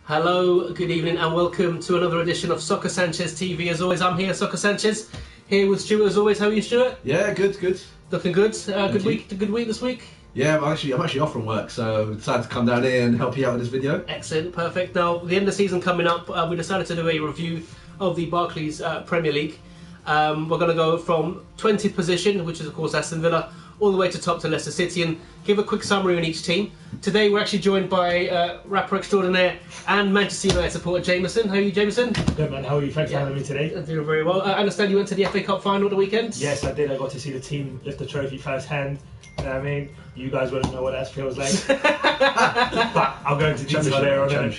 Hello, good evening and welcome to another edition of Soccer Sanchez TV. As always, I'm here, Soccer Sanchez, here with Stuart as always. How are you, Stuart? Yeah, good. Looking good. Good week this week? Yeah, I'm actually off from work, so decided to come down here and help you out with this video. Excellent, perfect. Now, the end of the season coming up, we decided to do a review of the Barclays Premier League. We're going to go from 20th position, which is of course Aston Villa, all the way to top to Leicester City, and give a quick summary on each team. Today we're actually joined by rapper extraordinaire and Manchester United supporter Jamieson. How are you, Jamieson? Good man, how are you? Thanks for having me today. I'm doing very well. I understand you went to the FA Cup final at the weekend? Yes, I did. I got to see the team lift the trophy first hand. You know what I mean? You guys wouldn't know what that feels like. But I'll go into detail later on.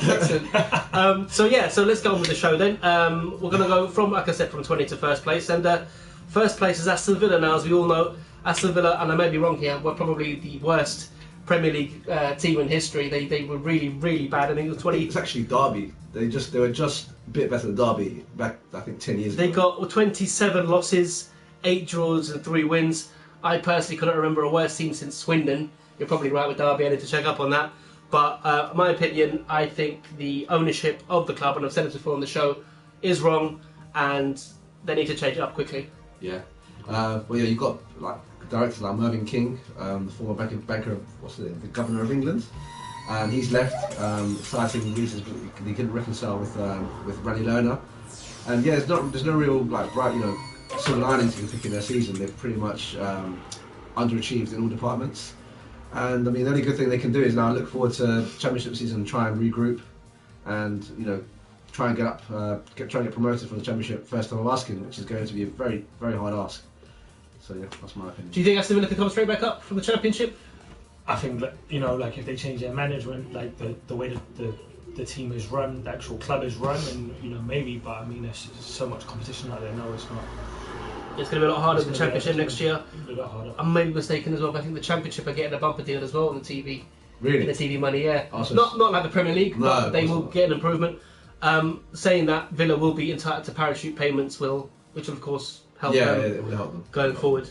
Excellent. So let's go on with the show then. We're going to go from, like I said, from 20 to first place. And first place is Aston Villa now. As we all know, Aston Villa, and I may be wrong here, were probably the worst Premier League team in history. They were really bad. I think it was 20. It's actually Derby. They were just a bit better than Derby back, I think, 10 years ago. They got 27 losses, 8 draws and 3 wins. I personally couldn't remember a worse team since Swindon. You're probably right with Derby. I need to check up on that. But my opinion, I think the ownership of the club, and I've said it before on the show, is wrong, and they need to change it up quickly. Yeah. You've got like directors like Mervyn King, the former banker of the Governor of England, and he's left, citing reasons he couldn't reconcile with Rally Lerner. And yeah, there's no real like bright silver lining to the their season. They've pretty much underachieved in all departments. And I mean, the only good thing they can do is now look forward to Championship season and try and regroup, and try and get promoted from the Championship first time of asking, which is going to be a very hard ask. So yeah, that's my opinion. Do you think Aston Villa can come straight back up from the Championship? I think that, like if they change their management, like the way that the team is run, the actual club is run, and maybe. But I mean, there's so much competition out there. No, it's not. It's going to be a lot harder than the Championship next year. A lot harder. I may be mistaken as well, but I think the Championship are getting a bumper deal as well on the TV. Really? The TV money, yeah. Oh, so not like the Premier League, but they will get an improvement. Saying that Villa will be entitled to parachute payments, which will of course help them. Yeah, it will help them going forward.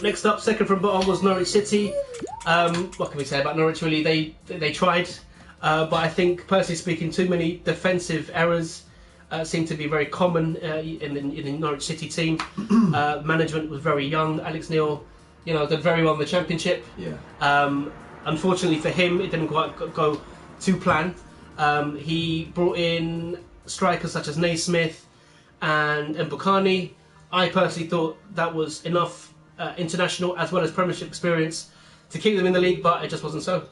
Next up, second from bottom was Norwich City. What can we say about Norwich? Really, they tried, but I think personally speaking, too many defensive errors seem to be very common in the Norwich City team. Management was very young. Alex Neil, did very well in the Championship. Yeah. Unfortunately for him, it didn't quite go to plan. He brought in strikers such as Naismith and Mbukani. I personally thought that was enough international as well as Premiership experience to keep them in the league, but it just wasn't so.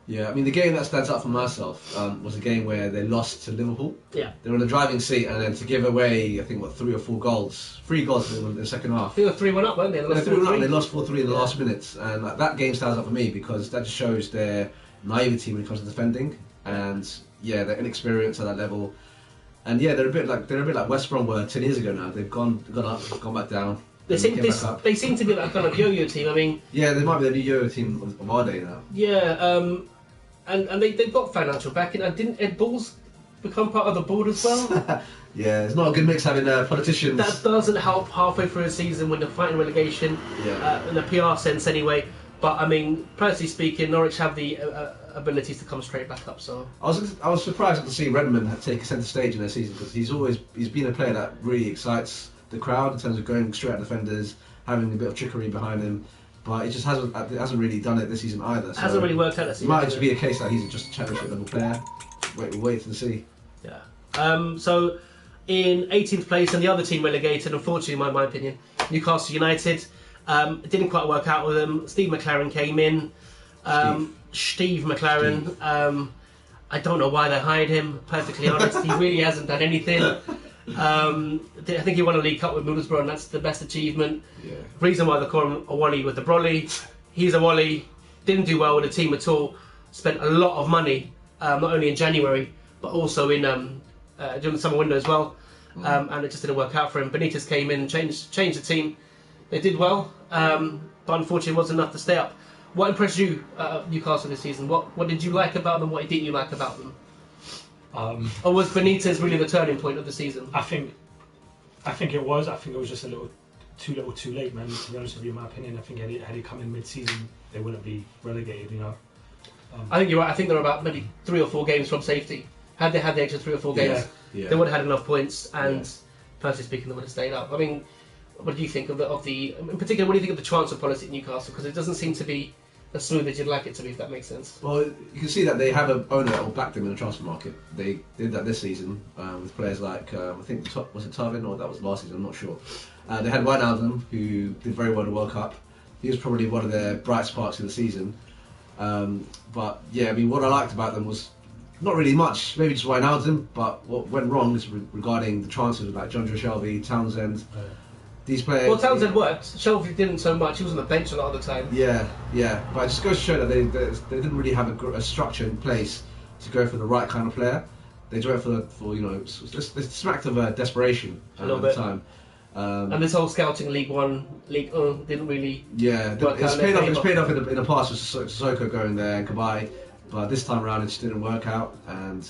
Yeah, I mean, the game that stands out for myself was a game where they lost to Liverpool. Yeah. They were in the driving seat, and then to give away, I think, 3 or 4 goals. 3 goals in the second half. They were 3-1 up, weren't they? They lost 4-3 in the last minutes, and that game stands out for me because that just shows their naivety when it comes to defending, and yeah, their inexperience at that level. And yeah, they're a bit like West Brom were 10 years ago now. They've gone up, gone back down. They seem to be that kind of yo-yo team. I mean, yeah, they might be the new yo-yo team of our day now. Yeah, and they've got financial backing. And didn't Ed Balls become part of the board as well? Yeah, it's not a good mix having politicians. That doesn't help halfway through a season when they're fighting relegation. Yeah. In a PR sense, anyway. But I mean, personally speaking, Norwich have the abilities to come straight back up. So I was surprised to see Redmond take centre stage in their season because he's been a player that really excites the crowd in terms of going straight at defenders, having a bit of trickery behind him. But it just hasn't really done it this season either. So hasn't really worked out this season. It might just be a case that he's just a Championship level player. We'll wait and see. Yeah. So in 18th place, and the other team relegated, unfortunately, in my opinion, Newcastle United. It didn't quite work out with them. Steve McLaren came in. Steve McLaren. I don't know why they hired him, perfectly honest. He really hasn't done anything. I think he won a League Cup with Middlesbrough, and that's the best achievement. Yeah. Reason why they call him a Wally with the Brolly. He's a Wally. Didn't do well with the team at all. Spent a lot of money, not only in January, but also in during the summer window as well. And it just didn't work out for him. Benitez came in and changed the team. They did well, but unfortunately it wasn't enough to stay up. What impressed you, Newcastle, this season? What did you like about them? What didn't you like about them? Or was Benitez really the turning point of the season? I think it was. I think it was just a little too late, man. To be honest with you, in my opinion, I think had he come in mid-season, they wouldn't be relegated. I think you're right. I think they're about maybe 3 or 4 games from safety. Had they had the extra 3 or 4 games, they would have had enough points, and personally speaking, they would have stayed up. I mean, what do you think of the in particular? What do you think of the transfer policy at Newcastle? Because it doesn't seem to be as smooth as you'd like it to be, if that makes sense. Well, you can see that they have an owner that will back them in the transfer market. They did that this season with players like I think was it Tuvin, or that was last season? I'm not sure. They had Wijnaldum, who did very well in the World Cup. He was probably one of their bright sparks of the season. But yeah, I mean, what I liked about them was not really much. Maybe just Wijnaldum, but what went wrong is regarding the transfers like John Shelvey, Townsend. These players. Well, Townsend worked. Shelvey didn't so much. He was on the bench a lot of the time. Yeah. But it just goes to show that they didn't really have a structure in place to go for the right kind of player. They went for they smacked of desperation a little at bit. the time. And this whole scouting League didn't really. Yeah, it's paid off in the past with Sissoko going there and Kabay, but this time around it just didn't work out. And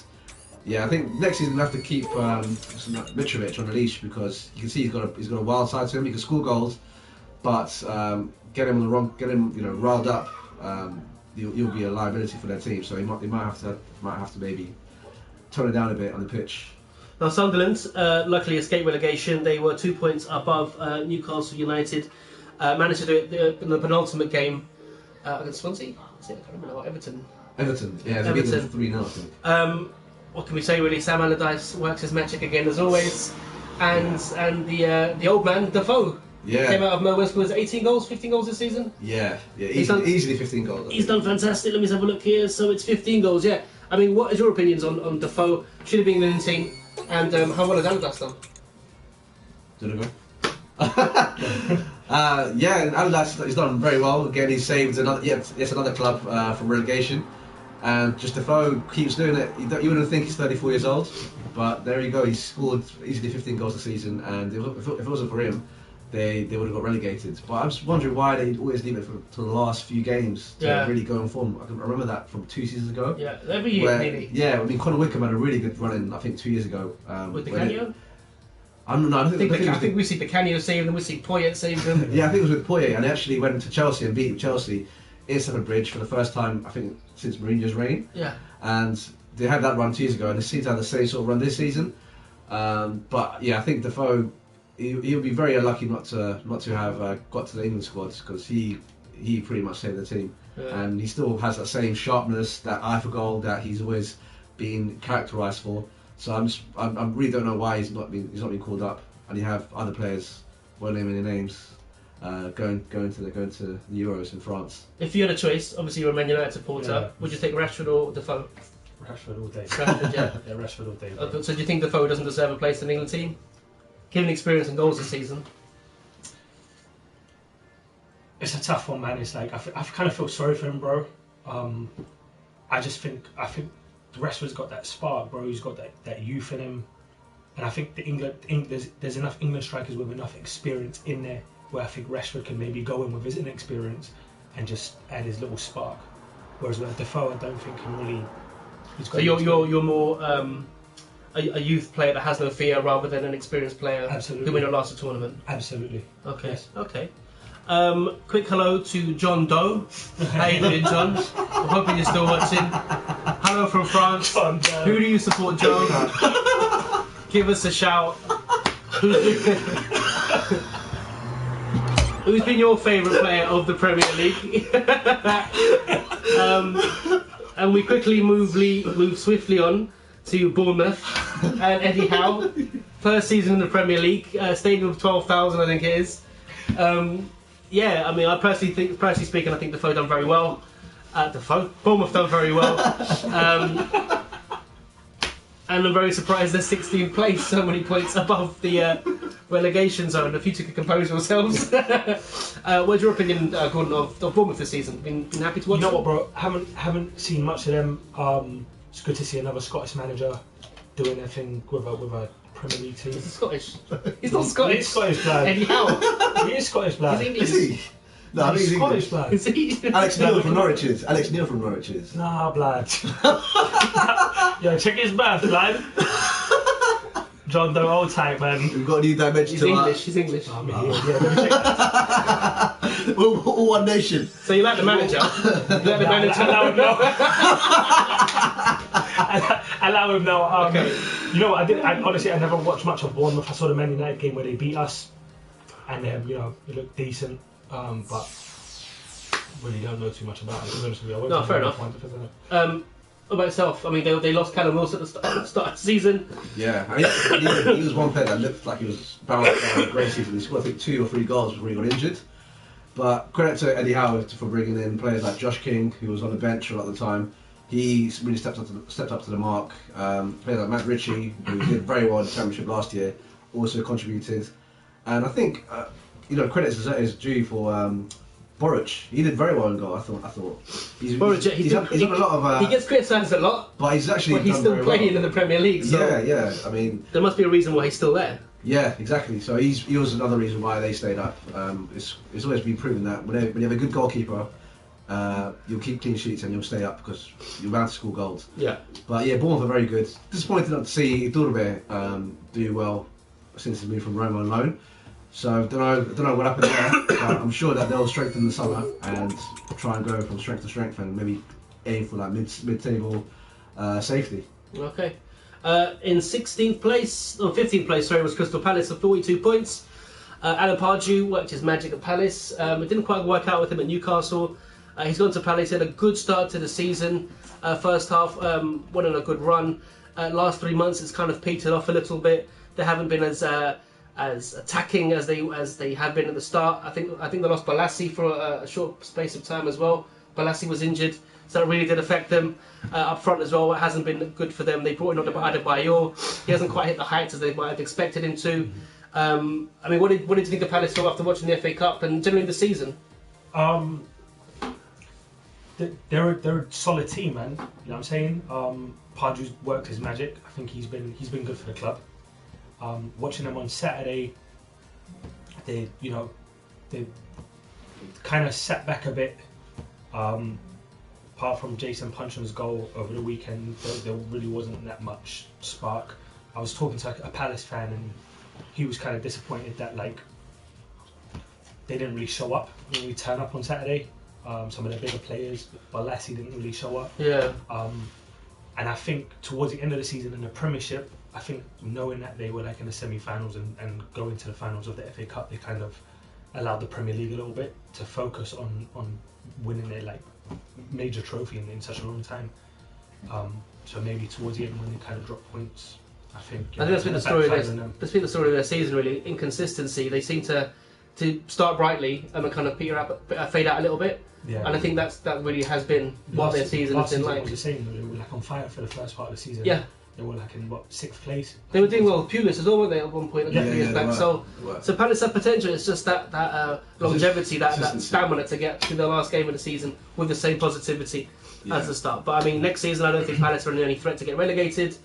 yeah, I think next season we have to keep Mitrovic on the leash, because you can see he's got a wild side to him. He can score goals, but get him riled up, he'll be a liability for their team. So he might have to maybe tone it down a bit on the pitch. Now Sunderland luckily escaped relegation. They were 2 points above Newcastle United. Managed to do it in the penultimate game against Swansea. I can't remember Everton. Yeah, they beat them 3-0, I think. What can we say really? Sam Allardyce works his magic again as always, and the old man Defoe came out of nowhere, scores 18 goals, 15 goals this season. Yeah, easily 15 goals. He's done fantastic. Let me just have a look here. So it's 15 goals. Yeah. I mean, what is your opinions on Defoe? Should have been in the team, and how well has Allardyce done? Did it go? And Allardyce has done very well. Again, he saved another club from relegation. And just Defoe keeps doing it. You wouldn't think he's 34 years old, but there you go. He's scored easily 15 goals a season, and if it wasn't for him, they would have got relegated. But I'm just wondering why they always leave it to the last few games to really go in form. I remember that from 2 seasons ago. Yeah, every year nearly. Yeah, I mean, Conor Wickham had a really good run in, I think, 2 years ago. With the Canio? I think we see Canio save them, we see Poyet save them. Yeah, I think it was with Poyet, and they actually went to Chelsea and beat Chelsea in Stamford Bridge for the first time, I think, since Mourinho's reign. Yeah. And they had that run 2 years ago, and they seem to have the same sort of run this season. But yeah, I think Defoe, he'll be very unlucky not to have got to the England squad, because he pretty much saved the team, and he still has that same sharpness, that eye for goal that he's always been characterised for. So I really don't know why he's not been called up, and you have other players, won't name any names, going to the Euros in France. If you had a choice, obviously you're a Man United supporter, would you take Rashford or Defoe? Rashford all day. Rashford, yeah. Yeah, Rashford all day. So do you think Defoe doesn't deserve a place in the England team, given experience and goals this season? It's a tough one, man. It's like I kind of feel sorry for him, bro. I think Rashford's got that spark, bro. He's got that youth in him, and I think there's enough England strikers with enough experience in there where I think Rashford can maybe go in with his inexperience and just add his little spark. Whereas with Defoe, I don't think can really. So you're more a youth player that has no fear rather than an experienced player who may not last a tournament. Absolutely. Okay. Yes. Okay. Quick hello to John Doe. How you doing, John? I'm hoping you're still watching. Hello from France. John Doe. Who do you support, John? Give us a shout. Who's been your favourite player of the Premier League? And we quickly move swiftly on to Bournemouth and Eddie Howe. First season in the Premier League, stadium of 12,000, I think it is. Yeah, I mean, personally speaking, I think Defoe done very well. Bournemouth done very well. And I'm very surprised they're 16th place, so many points above the relegation zone. If you two could compose yourselves. What's your opinion, Gordon, of Bournemouth this season? Been happy to watch You know them? what, bro? Haven't seen much of them. It's good to see another Scottish manager doing their thing with a Premier League team. He's Scottish. He's not Scottish. He's Scottish blood. Eddie Howe. He is Scottish blood. He's English. Is he? No, I think He's he's Scottish English. blood. Is he? Alex Neil from Norwich is. Nah, blood. Yo, check his birth, blood. John Doe, old type, man. We've got a new dimension He's to English. He's English. Let me check that. all one nation. So you like the manager? You like the manager? Allow him now. Okay. You know what? Honestly, I never watched much of Bournemouth. I saw the Man United game where they beat us, and you know, it looked decent. But really don't know too much about it. To be honest with you. No, fair enough. What about yourself? I mean, they lost Callum Wilson at the start of the season. Yeah, I mean, he was one player that looked like he was bound for a great season. He scored, I think, 2 or 3 goals before he got injured. But credit to Eddie Howe for bringing in players like Josh King, who was on the bench a lot of the time. He really stepped up to the mark. Players like Matt Ritchie, who did very well in the Championship last year, also contributed. And I think, you know, credit is due for Boric. He did very well in goal. I thought. He's done a lot of. He gets criticised a lot, but he's actually. But he's still playing in the Premier League. So yeah. I mean, there must be a reason why he's still there. Yeah, exactly. So he was another reason why they stayed up. It's always been proven that when you have a good goalkeeper, you'll keep clean sheets and you'll stay up because you're bound to score goals. Yeah. But yeah, Bournemouth are very good. Disappointed not to see Iturbe do well since he's moved from Roma on loan. So don't know what happened there, but I'm sure that they'll strengthen the summer and try and go from strength to strength and maybe aim for like mid-table safety. Okay. In 16th place, or 15th place, sorry, was Crystal Palace with 42 points. Alan Pardew worked his magic at Palace. It didn't quite work out with him at Newcastle. He's gone to Palace, had a good start to the season. First half, went on a good run. Last 3 months, it's kind of petered off a little bit. They haven't been as attacking as they have been at the start. I think they lost Balassi for a short space of time as well. Balassi was injured, so that really did affect them. Up front as well, it hasn't been good for them. They brought in Adebayor. He hasn't quite hit the heights as they might have expected him to. I mean, what did you think of Palace after watching the FA Cup and generally the season? They're a solid team, man. You know what I'm saying? Pardew's worked his magic. I think he's been good for the club. Watching them on Saturday, they kind of sat back a bit. Apart from Jason Puncheon's goal over the weekend, there really wasn't that much spark. I was talking to a Palace fan, and he was kind of disappointed that like they didn't really show up when we turn up on Saturday. Some of the bigger players, Balassi didn't really show up. Yeah. And I think towards the end of the season in the Premiership, I think knowing that they were like in the semi-finals and going to the finals of the FA Cup, they kind of allowed the Premier League a little bit to focus on winning their like major trophy in such a long time. So maybe towards the end when they kind of drop points, I think that's been the story. That's been the story of their season. Really, inconsistency. They seem to start brightly and kind of fade out a little bit. Yeah. And I think that really has been what their season has been like. Was the same. They were like on fire for the first part of the season. Yeah. They were like in 6th place. They were doing well with Pulis as well, weren't they, at one point a couple of years back? So Palace have potential. It's just that longevity, that stamina to get to the last game of the season with the same positivity as the start. But I mean, next season I don't think Palace are in any threat to get relegated.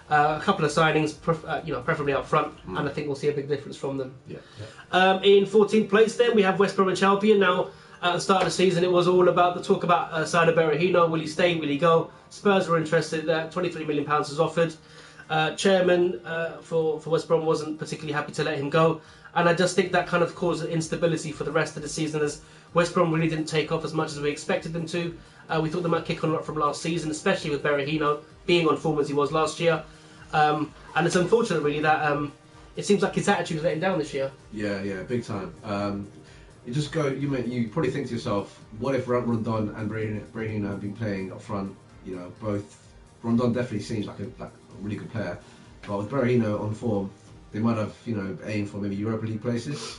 A couple of signings, preferably up front, and I think we'll see a big difference from them. In 14th place, then we have West Bromwich Albion. Now, at the start of the season, it was all about the talk about Saido Berahino. Will he stay? Will he go? Spurs were interested. £23 million was offered. Chairman for West Brom wasn't particularly happy to let him go, and I just think that kind of caused instability for the rest of the season, as West Brom really didn't take off as much as we expected them to. We thought they might kick on a lot from last season, especially with Berahino being on form as he was last year. And it's unfortunate, really, that it seems like his attitude is letting down this year. Yeah, big time. You just go. You probably think to yourself, what if Rondon and Berahino have been playing up front? You know, both. Rondon definitely seems like a really good player, but with Berahino on form, they might have aimed for maybe Europa League places.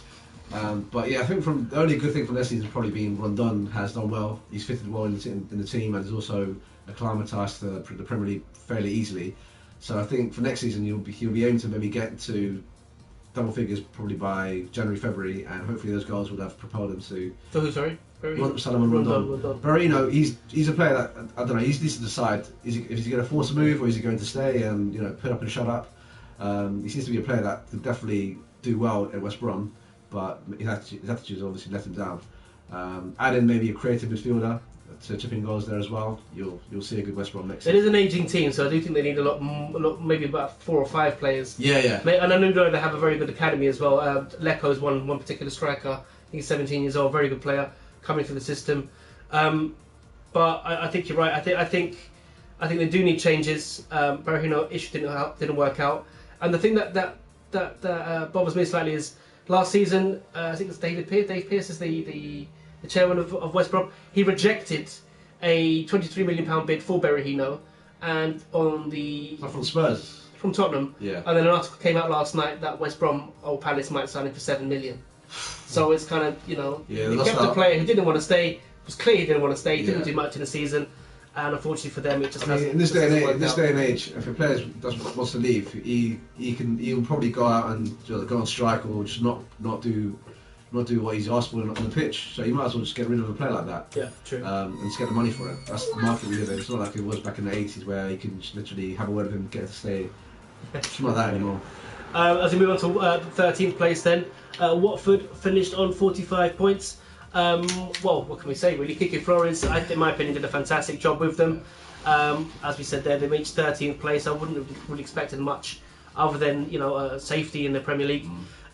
But yeah, I think the only good thing from this season has probably been Rondon has done well. He's fitted well in the team and is also acclimatised to the Premier League fairly easily. So I think for next season he'll be aiming to maybe get to double figures probably by January, February, and hopefully those goals would have propelled him to. For who, sorry? Salomon Rondon. Berahino, he's a player that I don't know. He needs to decide if he's going to force a move or is he going to stay and put up and shut up. He seems to be a player that could definitely do well at West Brom, but his attitude has obviously let him down. Add in maybe a creative midfielder to chip in goals there as well. You'll see a good West Brom next season. It is an ageing team, so I do think they need a lot, maybe about 4 or 5 players. Yeah. And I know they have a very good academy as well. Leko's one particular striker he's 17 years old, very good player coming through the system. But I think you're right. I think they do need changes. Berahino issue didn't work out, and the thing that bothers me slightly is last season. I think it's David Pearce. Dave Pearce is the chairman of West Brom. He rejected a £23 million bid for Berahino, and on the Not from Spurs. from Tottenham. Yeah. And then an article came out last night that West Brom or Palace might sign him for £7 million. So it's kind of, you know, he kept a player who didn't want to stay. It was clear he didn't want to stay. He didn't do much in the season, and unfortunately for them, it just hasn't. In this day and age, if a player wants to leave, he'll probably go out and go on strike or just not do what he's asked for on the pitch. So you might as well just get rid of a player like that. Yeah, true. And just get the money for it. That's the market we live in. It's not like it was back in the 80s where you can just literally have a word with him, get him to stay. It's not like that anymore. As we move on to 13th place then, Watford finished on 45 points. Well, what can we say really? Kike Flores, in my opinion, did a fantastic job with them. As we said there, they reached 13th place. I wouldn't have really expected much other than, you know, safety in the Premier League.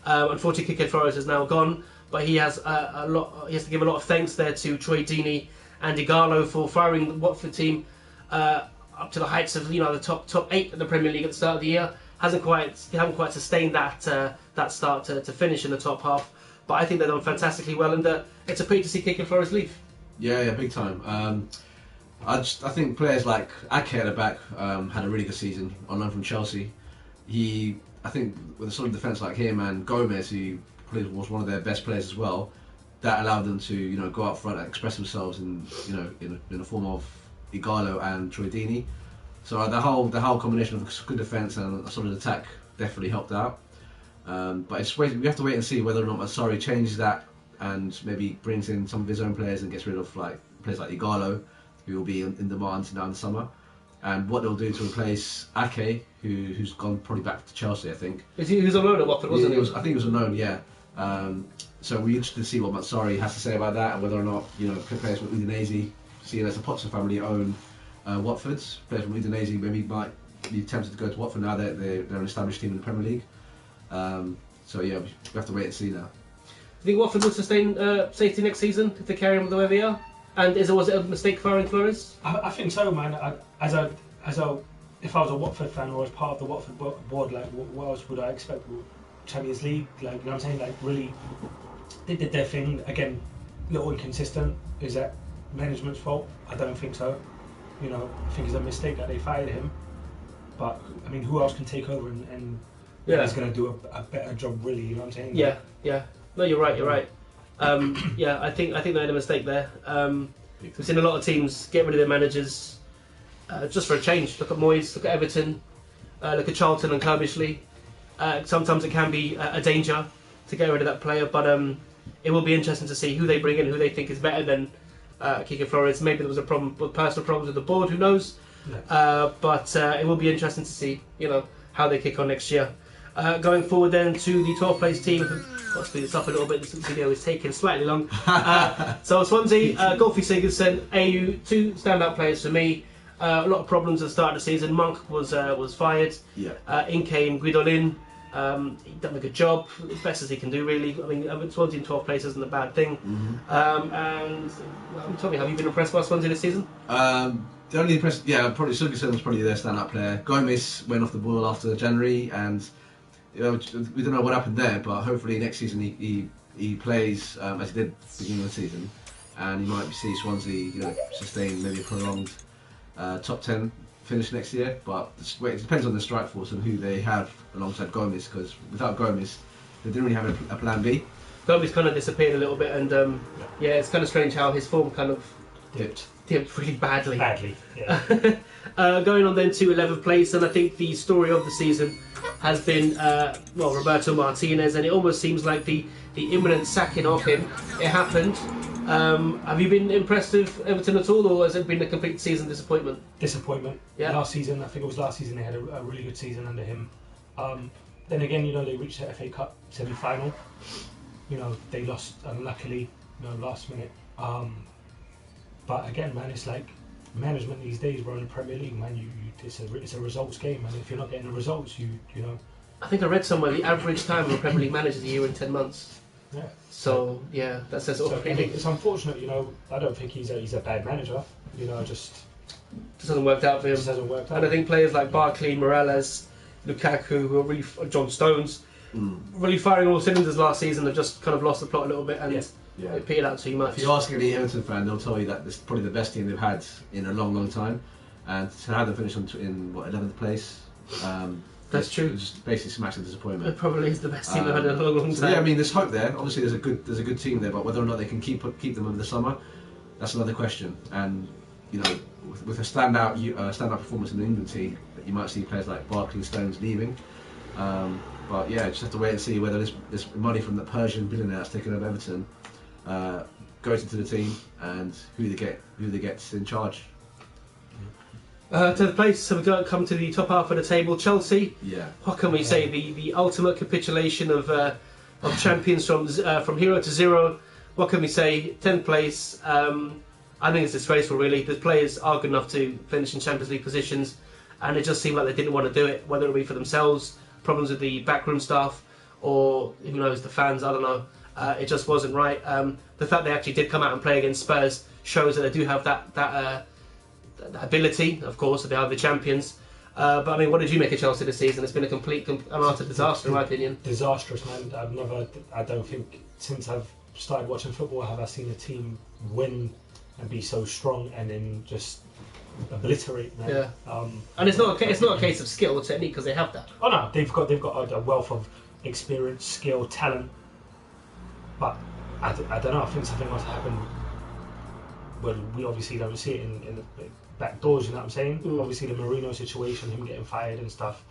Unfortunately, Kike Flores is now gone, but he has he has to give a lot of thanks there to Troy Deeney and Igalo for firing the Watford team up to the heights of, you know, the top 8 in the Premier League at the start of the year. Haven't quite sustained that start to finish in the top half. But I think they've done fantastically well, and it's a pity to see Kike Flores leave. Yeah, big time. I think players like Ake at the back had a really good season on loan from Chelsea. I think with a solid defence like him and Gomez, who probably was one of their best players as well, that allowed them to, you know, go up front and express themselves in the form of Igalo and Troy Deeney. So the whole combination of good defence and a solid attack definitely helped out. But we have to wait and see whether or not Matsari changes that and maybe brings in some of his own players and gets rid of players like Igalo, who will be in demand now in the summer, and what they'll do to replace Ake, who's gone probably back to Chelsea, I think. He was on loan at Watford, wasn't he? I think he was on loan, yeah. So we're interested to see what Matsari has to say about that and whether or not, you know, players with Udinese, seeing as the Potter family own Watford's, players from Udinese maybe might be tempted to go to Watford now that they're an established team in the Premier League. So yeah, we have to wait and see now. Do you think Watford will sustain safety next season if they carry on the way they are? And was it a mistake firing Flores? I think so, man. If I was a Watford fan or as part of the Watford board, like what else would I expect? Champions League, like, you know what I'm saying? Like, really, they did their thing. Again, a little inconsistent. Is that management's fault? I don't think so. You know, I think it's a mistake that they fired him. But I mean, who else can take over and is going to do a better job? Really, you know what I'm saying? Yeah. No, you're right. Yeah, I think they made a mistake there. We've seen a lot of teams get rid of their managers just for a change. Look at Moyes, look at Everton, look at Charlton and Kirbishley. Sometimes it can be a danger to get rid of that player, but it will be interesting to see who they bring in, who they think is better than Kike Flores. Maybe there was a problem with personal problems with the board, who knows? Yeah. But it will be interesting to see, you know, how they kick on next year. Going forward then to the 12th place team. Got to speed this up a little bit, this video is taking slightly long. So Swansea, Golfi Sigurdsson, AU, 2 standout players for me. A lot of problems at the start of the season. Monk was fired. Yeah. In came Guidolin. He done a good job, as best as he can do really. I mean, Swansea in 12th place isn't a bad thing. Mm-hmm. And tell me, have you been impressed by Swansea this season? The only impressed, probably Sigurdsson was probably their standout player. Gomez went off the ball after January, and you know, we don't know what happened there, but hopefully next season he plays as he did at the beginning of the season, and he might see Swansea, you know, sustain maybe a prolonged top 10 finish next year. But it depends on the strike force and who they have alongside Gomez, because without Gomez they didn't really have a plan B. Gomez kind of disappeared a little bit, and it's kind of strange how his form kind of dipped really badly. Yeah. Going on then to 11th place, and I think the story of the season has been Roberto Martinez, and it almost seems like the imminent sacking of him. It happened. Have you been impressed with Everton at all, or has it been a complete season disappointment? Disappointment. Yeah. Last season, I think it was last season, they had a really good season under him. Then again, you know, they reached the FA Cup semi-final. You know, they lost unluckily, you know, last minute. But again, man, it's like management these days. We're in the Premier League, man. It's a results game, and if you're not getting the results, you know. I think I read somewhere the average time of a Premier League manager is a year and 10 months. Yeah. So yeah, that says all. Really. It's unfortunate, you know. I don't think he's a bad manager. You know, just Hasn't worked out for him. just hasn't worked out. And I think players like Barkley, Morales, Lukaku, who are really John Stones, really firing all cylinders last season, have just kind of lost the plot a little bit and it petered out too much. If you ask any Everton fan, they'll tell you that this is probably the best team they've had in a long, long time, and to have them finish in what 11th place. That's true. Just basically smacks of disappointment. It probably is the best team they've had in a long, long time. So yeah, I mean, there's hope there. Obviously, there's a good team there, but whether or not they can keep them over the summer, that's another question. And you know, with a standout performance in the England team, you might see players like Barkley and Stones leaving. But yeah, just have to wait and see whether this money from the Persian billionaire that's taken over Everton goes into the team and who they get in charge. To the place, so we've got to come to the top half of the table. Chelsea. Yeah. What can we say? The ultimate capitulation of champions from hero to zero. What can we say? 10th place. I think it's disgraceful, really. The players are good enough to finish in Champions League positions, and it just seemed like they didn't want to do it, whether it be for themselves, problems with the backroom staff, or who knows, the fans. I don't know. It just wasn't right. The fact they actually did come out and play against Spurs shows that they do have that ability, of course, that they are the champions. But I mean, what did you make of Chelsea this season? It's been a complete and utter disaster, in my opinion. Disastrous, man. I don't think since I've started watching football have I seen a team win and be so strong and then just obliterate, man. Yeah. And it's not a case of skill or technique, because they have that. Oh no, they've got a wealth of experience, skill, talent. But I don't know. I think something must happen. Well, we obviously don't see it in the back doors, you know what I'm saying? Obviously the Mourinho situation, him getting fired and stuff.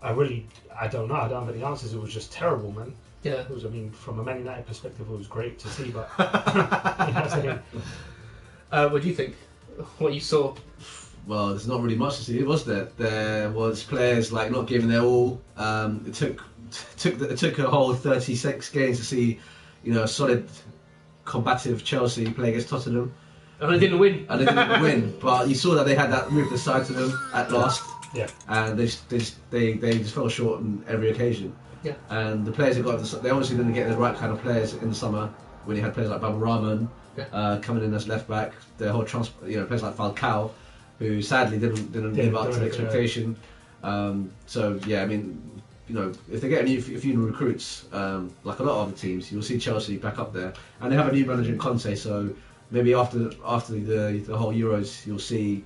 I don't know. I don't have any answers. It was just terrible, man. Yeah. It was, I mean, from a Man United perspective, it was great to see, but you know what I'm saying? What do you think? What you saw? Well, there's not really much to see, was there? There was players like not giving their all. It took a whole 36 games to see, you know, a solid, combative Chelsea play against Tottenham. And they didn't win. And they didn't win, but you saw that they had that move aside to them at last. Yeah. And they just fell short on every occasion. Yeah. And the players they obviously didn't get the right kind of players in the summer when you had players like Baba Rahman coming in as left back. The whole players like Falcao, who sadly didn't live up to the expectation. So yeah, I mean, you know, if they get a few new recruits, like a lot of other teams, you'll see Chelsea back up there, and they have a new manager in Conte. So maybe after the whole Euros, you'll see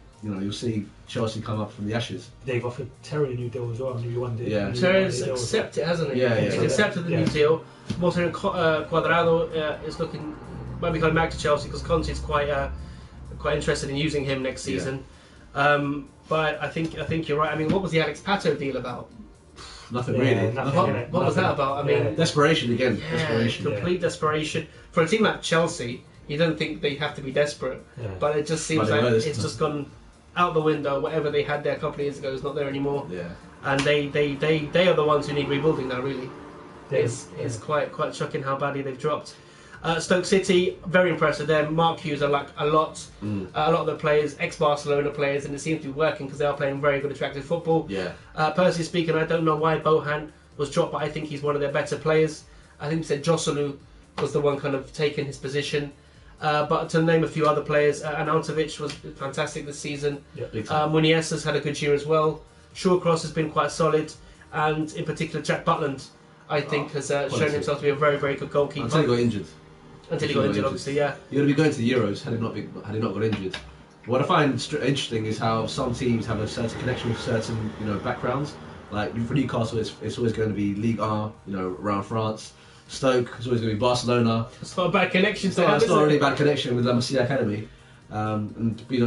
Chelsea come up from the ashes. They've offered Terry a new deal as well. New one did. Yeah. Terry's accepted, hasn't he? Yeah. He's accepted the new deal. Morten Cuadrado is looking maybe coming back to Chelsea because Conte is quite interested in using him next season. But I think you're right. I mean, what was the Alex Pato deal about? Nothing really. Nothing. What was that about? I mean, desperation again. Yeah, Desperation. Complete desperation for a team like Chelsea. You don't think they have to be desperate, but it just seems like it's just gone out the window. Whatever they had there a couple of years ago is not there anymore. Yeah. And they are the ones who need rebuilding now. Really, it's quite shocking how badly they've dropped. Stoke City, very impressed with them. Mark Hughes, I like a lot. A lot of the players, ex-Barcelona players, and it seems to be working because they are playing very good, attractive football. Yeah. Personally speaking, I don't know why Bohan was dropped, but I think he's one of their better players. I think he said Joselu was the one kind of taking his position. But to name a few other players, Arnautovic was fantastic this season. Munies has had a good year as well. Shawcross has been quite solid, and in particular Jack Butland, I think, has shown himself to be a very, very good goalkeeper. Until he got injured. Until he got injured, obviously, yeah. You're going to be going to the Euros had he not got injured. What I find interesting is how some teams have a certain connection with certain backgrounds. Like for Newcastle, it's always going to be Ligue 1, around France. Stoke is always going to be Barcelona. It's not a bad connection. It's not a really bad connection with La Masia Academy. And we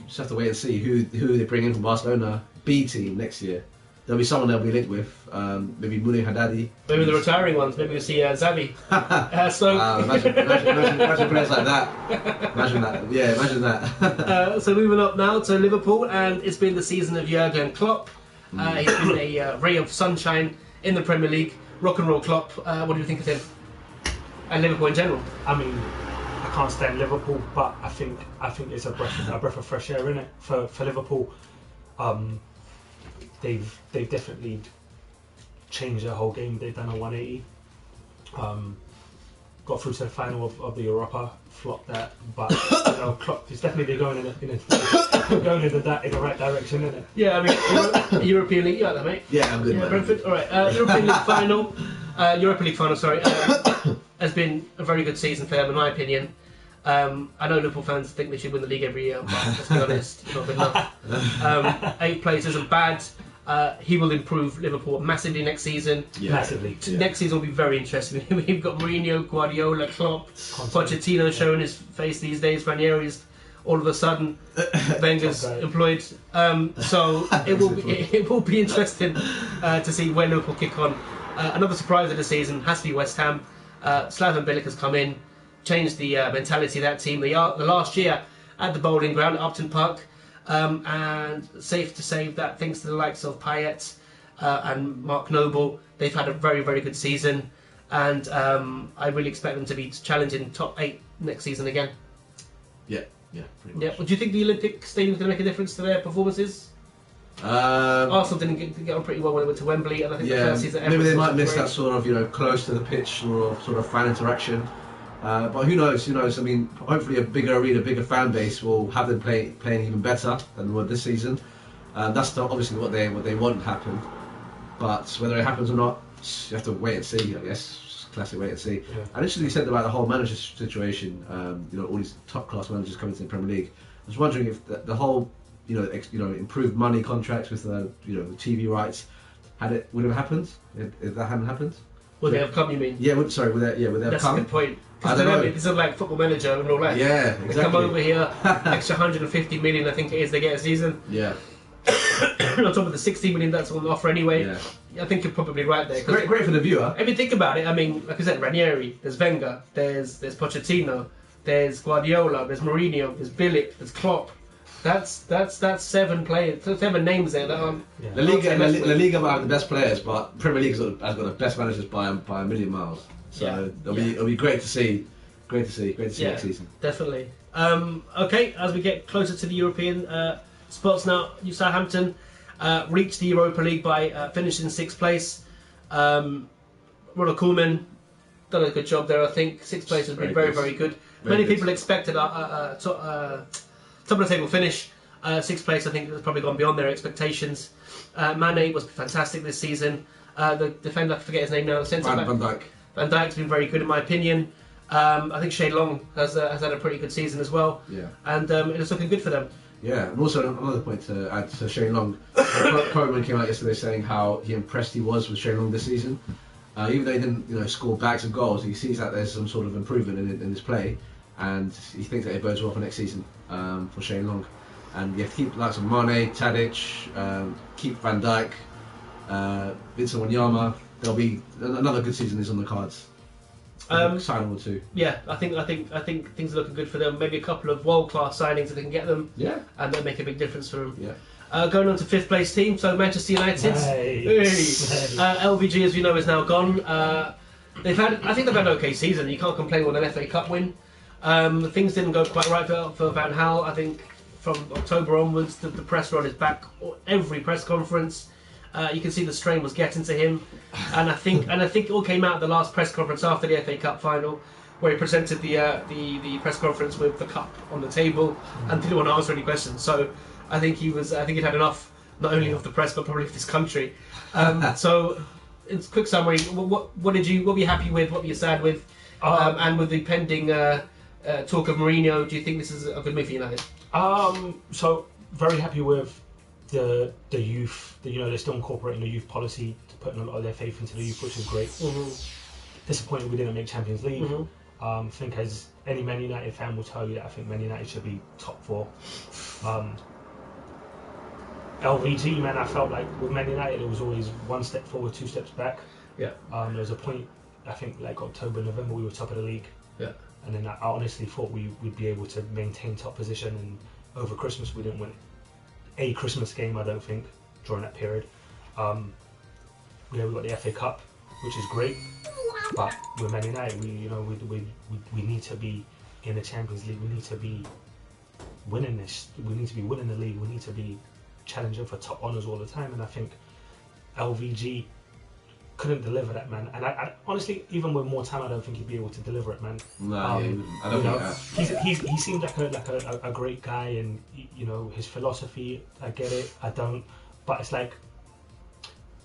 just have to wait and see who they bring in from Barcelona B team next year. There'll be someone they'll be linked with, maybe Mouni Haddadi. Maybe the retiring ones. Maybe you'll see Xavi. Imagine players like that. Imagine that. Yeah, imagine that. So moving up now to Liverpool, and it's been the season of Jurgen Klopp. He's been a ray of sunshine in the Premier League. Rock and roll Klopp. What do you think of him? And Liverpool in general? I mean, I can't stand Liverpool, but I think it's a breath of fresh air in it for Liverpool. They've definitely changed their whole game. They've done a 180. Got through to the final of the Europa, flopped that, but you know, Klopp is definitely going in the right direction, isn't it? Yeah, I mean, European League, you like that, mate? Yeah, I'm good, Yeah, man. Brentford. All right, European League final. Europa League final, sorry, has been a very good season for them, in my opinion. I know Liverpool fans think they should win the league every year, but let's be honest, it's not good enough. 8th place isn't bad. He will improve Liverpool massively next season. Yeah. Massively. Yeah. Next season will be very interesting. We've got Mourinho, Guardiola, Klopp, Pochettino showing his face these days. Ranieri's all of a sudden Wenger's employed. So it will be interesting to see where Liverpool kick on. Another surprise of the season has to be West Ham. Slaven Bilic has come in, changed the mentality of that team. The last year at the Bowling Ground at Upton Park. And safe to say that thanks to the likes of Payet and Mark Noble, they've had a very, very good season, and I really expect them to be challenging top 8 next season again. Yeah, pretty much. Yeah. Well, do you think the Olympic Stadium is going to make a difference to their performances? Arsenal didn't get on pretty well when they went to Wembley, and I think the first season maybe they might miss that sort of close to the pitch or sort of fan interaction. But who knows? I mean, hopefully a bigger arena, bigger fan base will have them playing even better than they were this season. That's obviously what they want to happen. But whether it happens or not, you have to wait and see, I guess. Just classic wait and see. Yeah. And interestingly said about the whole manager situation, all these top class managers coming to the Premier League. I was wondering if the whole, improved money contracts with the TV rights, would have happened if that hadn't happened. Would they have come? You mean? Yeah, would they have That's come? a good point. I Because don't know. it's not like Football Manager and all that. Yeah, They exactly. come over here, extra 150 million, I think it is, they get a season. Yeah. On top of the 60 million that's on offer anyway. Yeah. I think you're probably right there. Great for the viewer. If you think about it, I mean, like I said, Ranieri, there's Wenger, there's Pochettino, there's Guardiola, there's Mourinho, there's Bilic, there's Klopp. That's 7 players, 7 names there that aren't. Yeah. La Liga might have the best players, but Premier League has got the best managers by a million miles. So it'll be great to see. Great to see next season. Definitely. Okay, as we get closer to the European spots now, Southampton reached the Europa League by finishing 6th place. Ronald Koeman done a good job there, I think. 6th place has been very, very good. Many people expected a top of the table finish. 6th place, I think, has probably gone beyond their expectations. Mane was fantastic this season. The defender, I forget his name now, the centre back. Van Dijk. Van Dijk's been very good in my opinion. I think Shane Long has had a pretty good season as well. Yeah. And it's looking good for them. Yeah, and also another point to add to Shane Long. Koeman came out yesterday saying how impressed he was with Shane Long this season. Even though he didn't score bags of goals, he sees that there's some sort of improvement in his play, and he thinks that it bodes well for next season for Shane Long. And you have to keep the likes of Mane, Tadic, keep Van Dijk, Vincent Wanyama. There'll be another good season is on the cards. Signing or two. Yeah, I think things are looking good for them. Maybe a couple of world-class signings if they can get them. Yeah. And they'll make a big difference for them. Yeah. Going on to 5th place team, so Manchester United. LVG, as we know, is now gone. I think they've had an okay season. You can't complain with an FA Cup win. Things didn't go quite right for Van Gaal. I think from October onwards, the press rod is back. Every press conference, you can see the strain was getting to him, and I think it all came out at the last press conference after the FA Cup final, where he presented the press conference with the cup on the table and didn't want to answer any questions. So I think he'd had enough, not only of the press but probably of this country. So, in quick summary, what were you happy with? What were you sad with? And with the pending talk of Mourinho, do you think this is a good move for United? So very happy with the youth. They're still incorporating the youth policy to putting a lot of their faith into the youth, which is great. Mm-hmm. Disappointed we didn't make Champions League. Mm-hmm. I think as any Man United fan will tell you that I think Man United should be top 4. LVG, man, I felt like with Man United it was always 1 step forward, 2 steps back. Yeah. There was a point, I think like October, November, we were top of the league. Yeah. And then I honestly thought we would be able to maintain top position, and over Christmas we didn't win a Christmas game, I don't think, during that period. We got the FA Cup, which is great, but with Man United, we need to be in the Champions League. We need to be winning this. We need to be winning the league. We need to be challenging for top honours all the time. And I think LVG couldn't deliver that, man. And I honestly, even with more time, I don't think he'd be able to deliver it, man. No, I don't think that. He seems like a great guy, and you know his philosophy. I get it. I don't, but it's like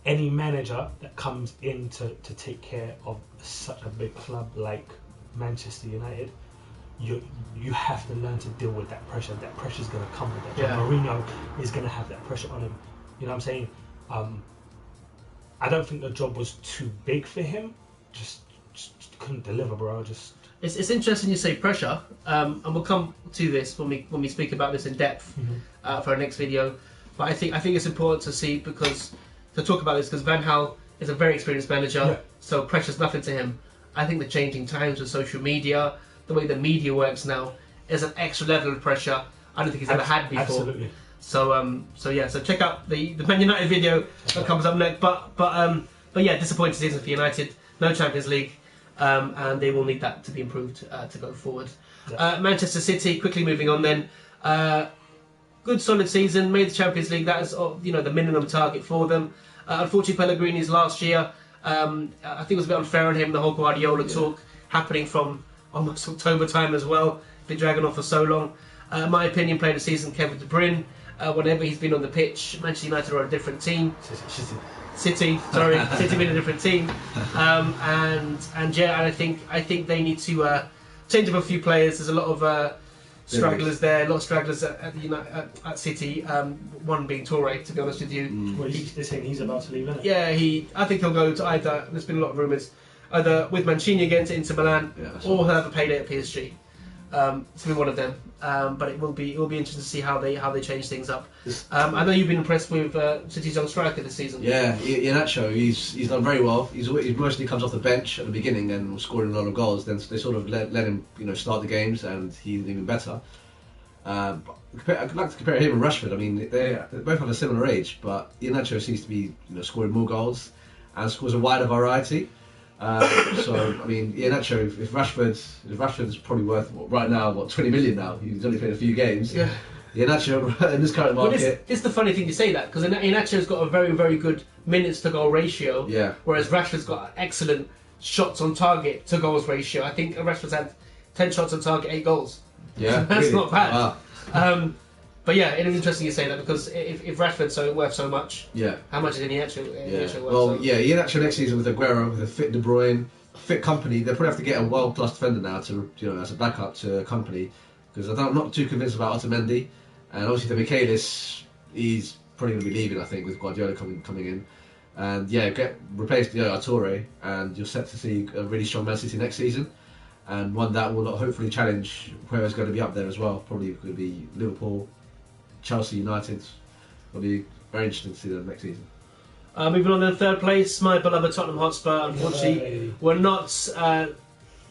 any manager that comes in to take care of such a big club like Manchester United, you have to learn to deal with that pressure. That pressure's going to come with that. Yeah. Mourinho is going to have that pressure on him. You know what I'm saying? I don't think the job was too big for him. Just couldn't deliver, bro. It's interesting you say pressure, and we'll come to this when we speak about this in depth for our next video. But I think it's important to talk about this because Van Gaal is a very experienced manager, so pressure's nothing to him. I think the changing times with social media, the way the media works now, is an extra level of pressure I don't think he's ever had before. Absolutely. So check out the Man United video that comes up next. But yeah, disappointing season for United. No Champions League, and they will need that to be improved to go forward. Manchester City, quickly moving on then. Good solid season, made the Champions League. That is the minimum target for them. Unfortunately, Pellegrini's last year, I think it was a bit unfair on him. The whole Guardiola talk happening from almost October time as well. Been dragging on for so long. My opinion, played a season, Kevin De Bruyne. Whenever he's been on the pitch, Manchester United are a different team. City being a different team. And I think they need to change up a few players. There's a lot of stragglers there, a lot of stragglers at City. One being Toure, to be honest with you. Well, they're saying he's about to leave, isn't it? Yeah, I think he'll go to either. There's been a lot of rumours, either with Mancini again to Inter Milan, or he'll have a payday at PSG. To be one of them, but it will be interesting to see how they change things up. I know you've been impressed with City's young striker this season. Yeah, Iheanacho, he's done very well. He mostly comes off the bench at the beginning and was scoring a lot of goals. Then they sort of let him start the games, and he's even better. I'd like to compare him and Rashford. I mean, they both have a similar age, but Iheanacho seems to be scoring more goals and scores a wider variety. So I mean, Iheanacho, if Rashford's probably worth right now 20 million now. He's only played a few games. Yeah. Iheanacho in this current market. Well, this is the funny thing you say that because Iheanacho's got a very very good minutes to goal ratio. Yeah. Whereas Rashford's got excellent shots on target to goals ratio. I think Rashford's had 10 shots on target, 8 goals. Yeah. That's really? not bad. Wow. But yeah, it is interesting you say that because if Rashford's worth so much, how much is Iheanacho worth? Well, Iheanacho next season with Aguero, with a fit De Bruyne, fit company, they'll probably have to get a world-class defender now to as a backup to company because I'm not too convinced about Otamendi, and obviously the Michaelis, he's probably going to be leaving I think with Guardiola coming in, and replace Toure, and you're set to see a really strong Man City next season. And one that will hopefully challenge whoever's going to be up there as well. Probably could be Liverpool, Chelsea, United. It'll be very interesting to see them next season. Moving on to third place, my beloved Tottenham Hotspur, unfortunately, were not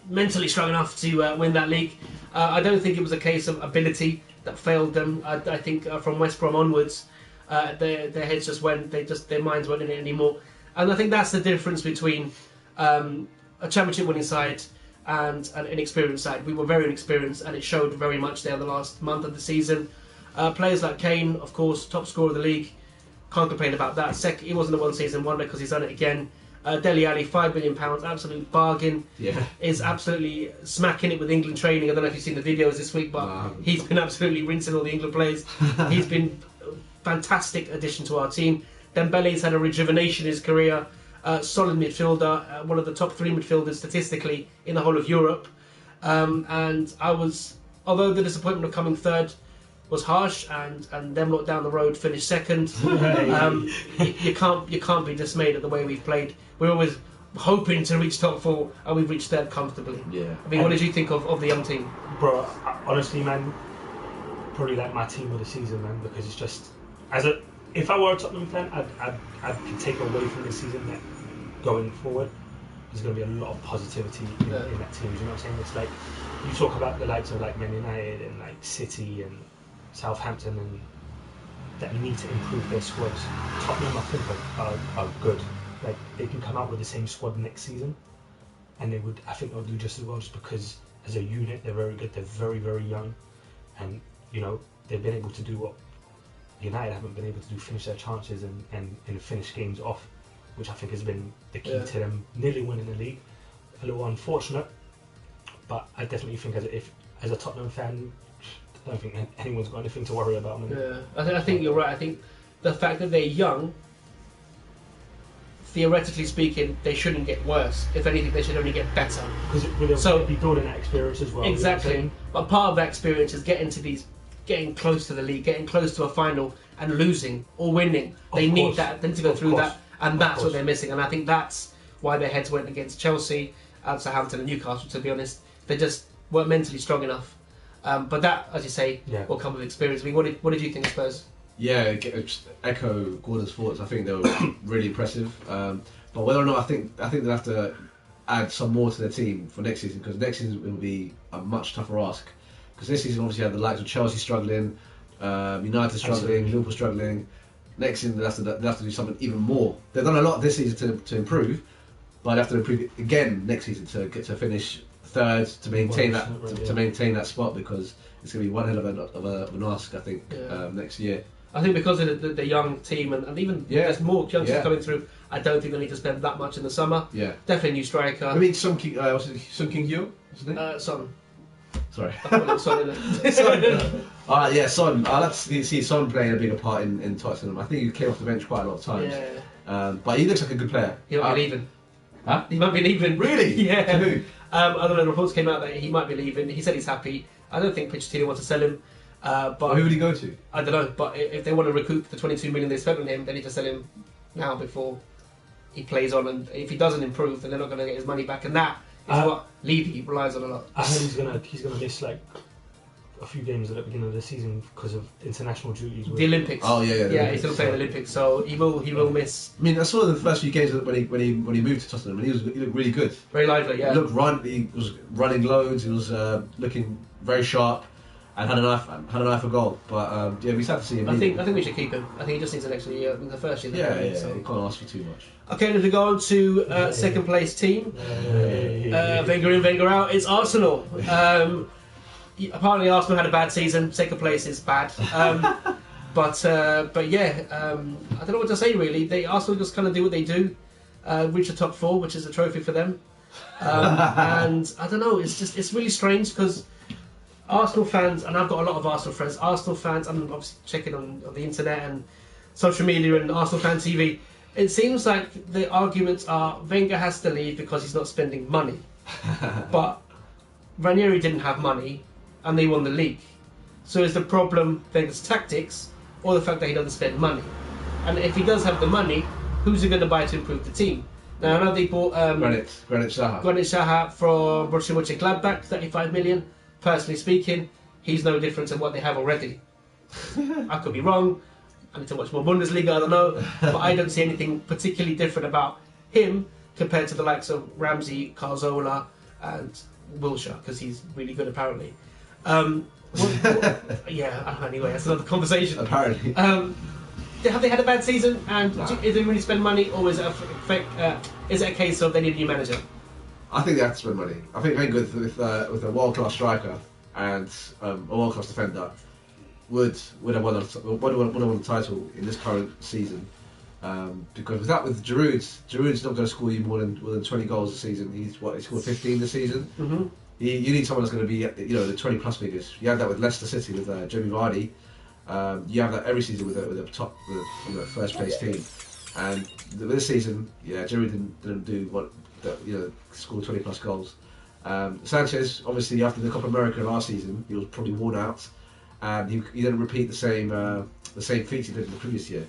mentally strong enough to win that league. I don't think it was a case of ability that failed them. I think from West Brom onwards, their heads just went. Their minds weren't in it anymore. And I think that's the difference between a championship winning side and an inexperienced side. We were very inexperienced, and it showed very much there the last month of the season. Players like Kane, of course, top scorer of the league, can't complain about that. He wasn't a one-season wonder because he's done it again. Dele Alli, £5 million, absolute bargain. Yeah. Is absolutely smacking it with England training. I don't know if you've seen the videos this week, but he's been absolutely rinsing all the England players. He's been a fantastic addition to our team. Dembele's had a rejuvenation in his career. Solid midfielder, one of the top 3 midfielders statistically in the whole of Europe. And although the disappointment of coming third was harsh, and them lot down the road finished second, you can't be dismayed at the way we've played. We're always hoping to reach top 4, and we've reached third comfortably. Yeah. I mean, what did you think of the young team? Bro, honestly, man, probably like my team of the season, man, because it's just if I were a Tottenham fan, I'd take away from this season that going forward, there's going to be a lot of positivity in that team. You know what I'm saying? It's like you talk about the likes of like Man United and like City and Southampton, and that need to improve their squads. Tottenham, I think, are good. Like they can come out with the same squad next season, and I think they'll do just as well, just because as a unit they're very good. They're very very young, and they've been able to do what United haven't been able to do, finish their chances and finish games off which I think has been the key to them nearly winning the league. A little unfortunate, but I definitely think as a Tottenham fan, I don't think anyone's got anything to worry about. Yeah, I think you're right. I think the fact that they're young, theoretically speaking, they shouldn't get worse. If anything, they should only get better. Because they'll be building that experience as well. Exactly. But part of that experience is getting close to the league, getting close to a final, and losing or winning. They need that. They need to go through that, and that's what they're missing. And I think that's why their heads went against Chelsea, Southampton, and Newcastle. To be honest, they just weren't mentally strong enough. But that, as you say, will come with experience. I mean, what did you think of Spurs? Yeah, just echo Gordon's thoughts. I think they were really impressive. But whether or not, I think they'll have to add some more to their team for next season, because next season will be a much tougher ask. Because this season obviously had the likes of Chelsea struggling, United struggling, Liverpool struggling. Next season they'll have to do something even more. They've done a lot this season to improve, but they have to improve it again next season to get to finish third, to maintain maintain that spot, because it's going to be one hell of an ask, I think, next year. I think because of the young team and even there's more youngsters coming through, I don't think they need to spend that much in the summer. Yeah, definitely a new striker. I mean, Sun King-gyo, wasn't Son. Sorry. Son. Yeah, Son. I'd like to see Son playing a bigger part in Tottenham. I think he came off the bench quite a lot of times. Yeah. But he looks like a good player. He might be leaving. Huh? He might be leaving. Really? Yeah. To who? I don't know. Reports came out that he might be leaving. He said he's happy. I don't think Pochettino wants to sell him. But who would he go to? I don't know. But if they want to recoup the 22 million they spent on him, they need to sell him now before he plays on. And if he doesn't improve, then they're not going to get his money back. And that is what Levy relies on a lot. I heard he's gonna miss like a few games at the beginning of the season because of international duties. The Olympics. Oh yeah. He's still playing the Olympics, so he will miss. I mean, I saw the first few games when he moved to Tottenham, and he looked really good. Very lively, yeah. He was running loads. He was looking very sharp, and had an eye for goal. But we sad to see him. I think we should keep him. I think he just needs an extra year in the first year. So he can't ask for too much. Okay, if we go on to second place team, Wenger in, Wenger out. It's Arsenal. Apparently Arsenal had a bad season. Second place is bad. But yeah, I don't know what to say really. Arsenal just kind of do what they do, reach the top four, which is a trophy for them. And I don't know. It's really strange because Arsenal fans, and I've got a lot of Arsenal friends. Arsenal fans, I'm obviously checking on the internet and social media and Arsenal fan TV. It seems like the arguments are Wenger has to leave because he's not spending money, but Ranieri didn't have money. And they won the league. So is the problem Wenger's tactics or the fact that he doesn't spend money? And if he does have the money, who's he going to buy to improve the team? Now I know they bought Granit Xhaka from Borussia Mönchengladbach, 35 million. Personally speaking, he's no different to what they have already. I could be wrong. I need to watch more Bundesliga, I don't know. But I don't see anything particularly different about him compared to the likes of Ramsey, Cazorla and Wilshere, because he's really good apparently. Anyway, that's another conversation. Apparently. Have they had a bad season? And is they really spend money, or is it a case of they need a new manager? I think they have to spend money. I think Wenger with a world-class striker and a world-class defender would have won the title in this current season. Because with Giroud's not going to score you more than 20 goals a season. He scored 15 this season. Mm-hmm. You need someone that's going to be the 20 plus figures. You have that with Leicester City with Jamie Vardy. You have that every season with a top first place team. And this season, Giroud didn't do score 20 plus goals. Sanchez, obviously after the Copa America last season, he was probably worn out, and he didn't repeat the same feats he did in the previous year.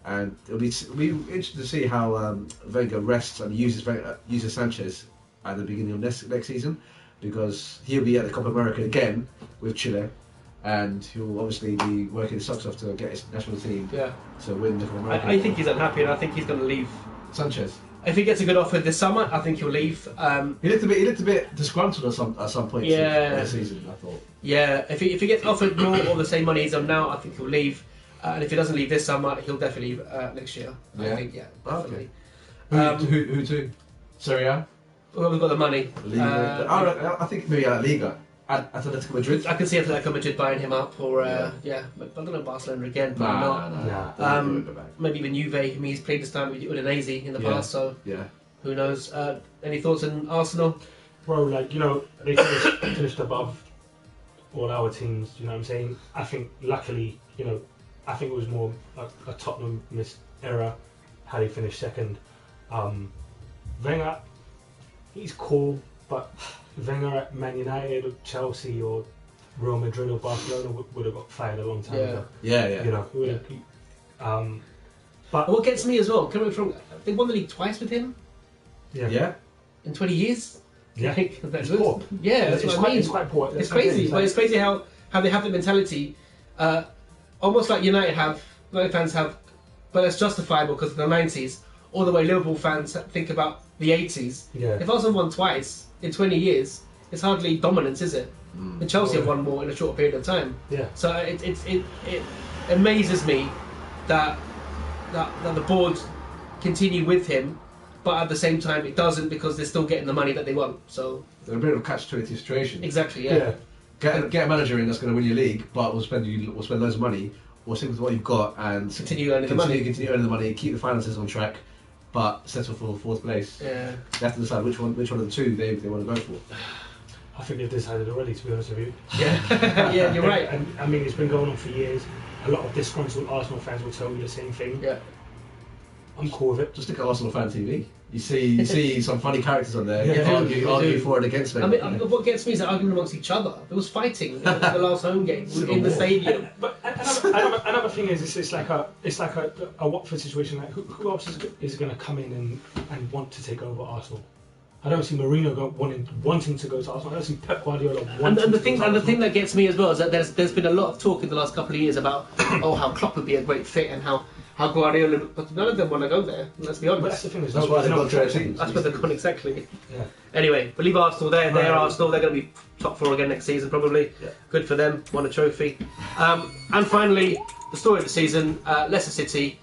And it'll be interesting to see how Wenger rests and uses Sanchez at the beginning of next season, because he'll be at the Copa America again with Chile, and he'll obviously be working his socks off to get his national team to win the Copa America. I think he's unhappy, and I think he's going to leave. Sanchez. If he gets a good offer this summer, I think he'll leave. He looked a bit disgruntled at some point in the season, I thought. Yeah, if he gets offered more or the same money he's on now, I think he'll leave. And if he doesn't leave this summer, he'll definitely leave next year. I think, definitely. Okay. Who to? Serie A? Whoever's got the money. I think maybe Liga. Atletico Madrid. I can see Atletico Madrid buying him up, or I don't know, Barcelona again, probably not. Maybe even Juve. I mean, he's played this time with Udinese in the past, so who knows? Any thoughts on Arsenal? Bro, like, they finished above all our teams. You know what I'm saying? I think luckily, I think it was more a Tottenham missed error how they finished second. Wenger, he's cool, but Wenger at Man United or Chelsea or Real Madrid or Barcelona would have got fired a long time ago. But what gets me as well, coming from, they won the league twice with him. Yeah. In 20 years. Yeah, that's it's poor. Yeah, that's what I mean. It's quite poor. It's crazy, but it's crazy how they have the mentality, almost like United fans have, but it's justifiable because of the 90s. All the way Liverpool fans think about the 80s. Yeah. If Arsenal won twice in 20 years, it's hardly dominance, is it? And Chelsea have won more in a short period of time. Yeah. So it amazes me that the board continue with him, but at the same time it doesn't, because they're still getting the money that they want. So they're a bit of a catch-22 situation. Exactly. Yeah. Get a manager in that's going to win your league, but will spend loads of money, or stick with what you've got and continue earning the money, keep the finances on track, but settle for fourth place. Yeah. They have to decide which one of the two they want to go for. I think they've decided already, to be honest with you. Yeah. Yeah, you're right. And I mean, it's been going on for years. A lot of disgruntled Arsenal fans will tell you the same thing. Yeah. I'm cool with it. Just look at Arsenal fan TV. You see some funny characters on there. Argue for and against me. I mean, what gets me is that arguing amongst each other. There was fighting in the last home game in the stadium. But another thing is, it's like a Watford situation. Like, who else is going to come in and want to take over Arsenal? I don't see Mourinho wanting to go to Arsenal. I don't see Pep Guardiola wanting and the to thing go to and the thing that gets me as well is that there's been a lot of talk in the last couple of years about how Klopp would be a great fit and how Guardiola, but none of them want to go there. Let's be honest. But that's the thing. That's why they've got their teams. That's where they're gone, exactly. Yeah. Anyway, believe Arsenal. They're Arsenal. They're going to be top four again next season, probably. Yeah. Good for them. Won a trophy. And finally, the story of the season: Leicester City.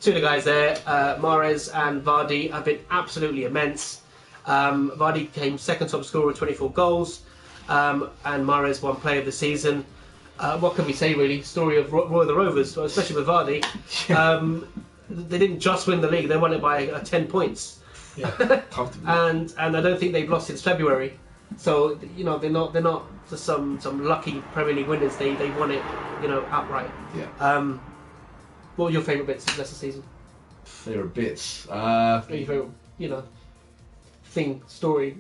Two of the guys there, Mahrez and Vardy, have been absolutely immense. Vardy came second top scorer with 24 goals, and Mahrez won Player of the Season. What can we say, really? Story of Roy the Rovers, especially with Vardy. They didn't just win the league; they won it by 10 points. Yeah, comfortably. And I don't think they've lost since February. So they're not just some lucky Premier League winners. They won it outright. Yeah. What were your favourite bits of Leicester season? Favourite bits. Your favourite story.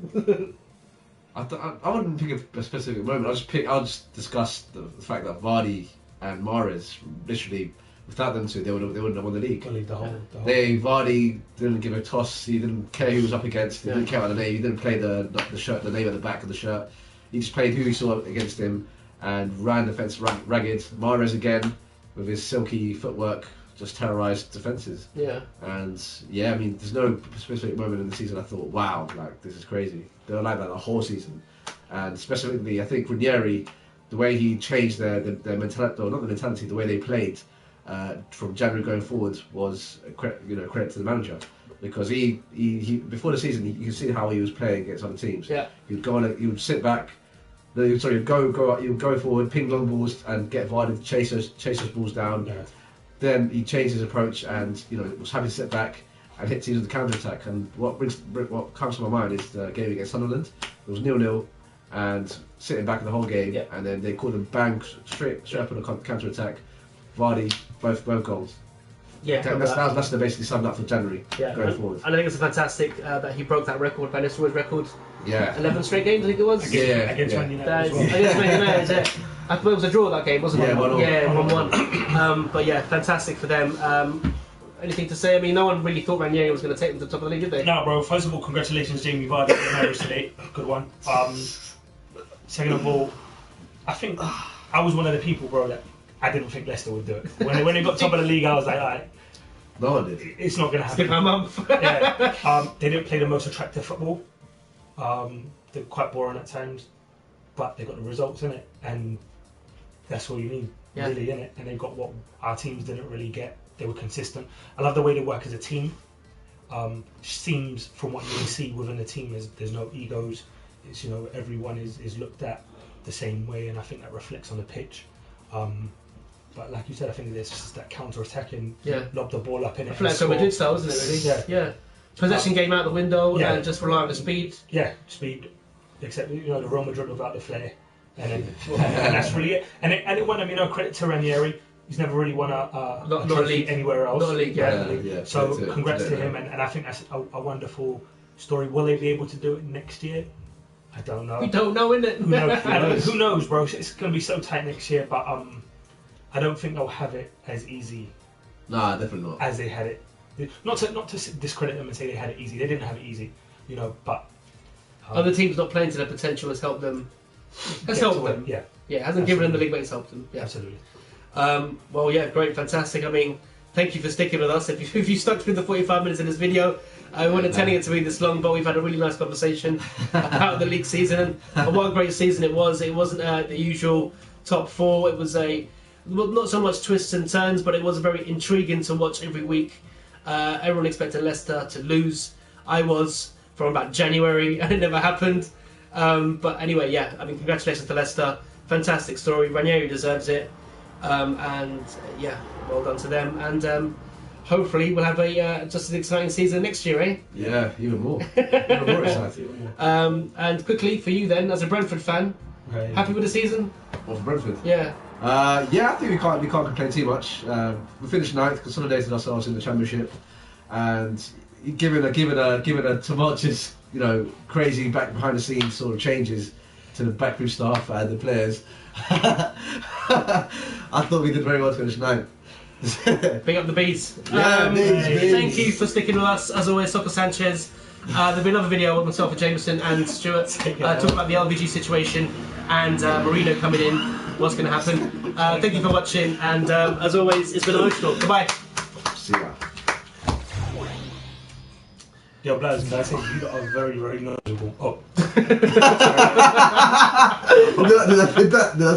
I wouldn't pick a specific moment. I'll just discuss the fact that Vardy and Mahrez, literally, without them two, they wouldn't have won the league. Vardy didn't give a toss. He didn't care who was up against. He didn't care about the name. He didn't play the shirt, the name at the back of the shirt. He just played who he saw against him and ran defence ragged. Mahrez again, with his silky footwork, just terrorised defences. Yeah. And I mean, there's no specific moment in the season I thought, wow, like, this is crazy. They were like that the whole season. And specifically, I think Ranieri, the way he changed their mentality, or not the mentality, the way they played from January going forward was credit to the manager. Because he before the season, you can see how he was playing against other teams. Yeah. He would sit back. He'd go forward, ping long balls, and get Vardy to chase those balls down. Yeah. Then he changed his approach and was happy to sit back and hit teams with the counter attack. And what comes to my mind is the game against Sunderland. It was 0-0 and sitting back in the whole game. Yeah. And then they called him bang straight up on a counter attack. Vardy both goals. Yeah, that's basically summed up for January going forward. And I think it's fantastic that he broke that record, Van Nistelrooy's record. Yeah. 11 straight games, I think it was. Against Man United as well. Against Man United, yeah. I thought it was a draw that game, wasn't it? Yeah, 1-1. Yeah, 1-1. But yeah, fantastic for them. Anything to say? I mean, no one really thought Ranieri was going to take them to the top of the league, did they? No, bro. First of all, congratulations, Jamie Vardy, on the marriage today. Good one. Second of all, I think I was one of the people, bro, that I didn't think Leicester would do it. When they got top of the league, I was like, all right, no one did. It's not going to happen. Skip my month. They didn't play the most attractive football. They're quite boring at times, but they got the results in it, and that's all you need, really, in it. And they got what our teams didn't really get. They were consistent. I love the way they work as a team. Seems from what you can see within the team, there's no egos. It's everyone is looked at the same way, and I think that reflects on the pitch. But like you said, I think there's just that counter-attacking, lob the ball up in it. Atletico Madrid style, isn't it? Really? Yeah. Possession game out the window, and just rely on the speed. Yeah, speed. Except the Real Madrid without the flair, and that's really it. And it won him, credit to Ranieri. He's never really won a trophy anywhere else. Not a league, yeah. So congrats to him, and I think that's a wonderful story. Will they be able to do it next year? I don't know. We don't know, innit? Who knows, bro? It's going to be so tight next year, but I don't think they'll have it as easy. Nah, definitely not. As they had it. Not to discredit them and say they had it easy. They didn't have it easy, but other teams not playing to their potential has helped them. Yeah. Yeah, it hasn't given them the league, but it's helped them. Yeah. Absolutely. Well, yeah, great, fantastic. I mean, thank you for sticking with us. If you stuck through the 45 minutes of this video, I wasn't intending it to be this long, but we've had a really nice conversation about the league season and what a great season it was. It wasn't the usual top four. It was not so much twists and turns, but it was very intriguing to watch every week. Everyone expected Leicester to lose. I was from about January, and it never happened. But anyway, yeah, I mean, congratulations to Leicester. Fantastic story. Ranieri deserves it. And yeah, well done to them. And hopefully we'll have a just as exciting season next year, eh? Yeah, even more. Even more exciting. And quickly, for you then, as a Brentford fan, happy with the season? What, for Brentford? Yeah. Yeah, I think we can't complain too much. We finished ninth, consolidated ourselves in the Championship, and given a tumultuous, crazy back behind the scenes sort of changes to the backroom staff and the players, I thought we did very well to finish ninth. Big up the bees. Yeah, bees. Thank you for sticking with us. As always, Soccer Sanchez. There'll be another video with myself and Jamieson and Stuart talking about the LVG situation and Marino coming in. What's going to happen? Thank you for watching, and as always, it's been emotional. Goodbye. See ya. Yo, Blaz, can I say you lot are very, very knowledgeable. Oh. Did I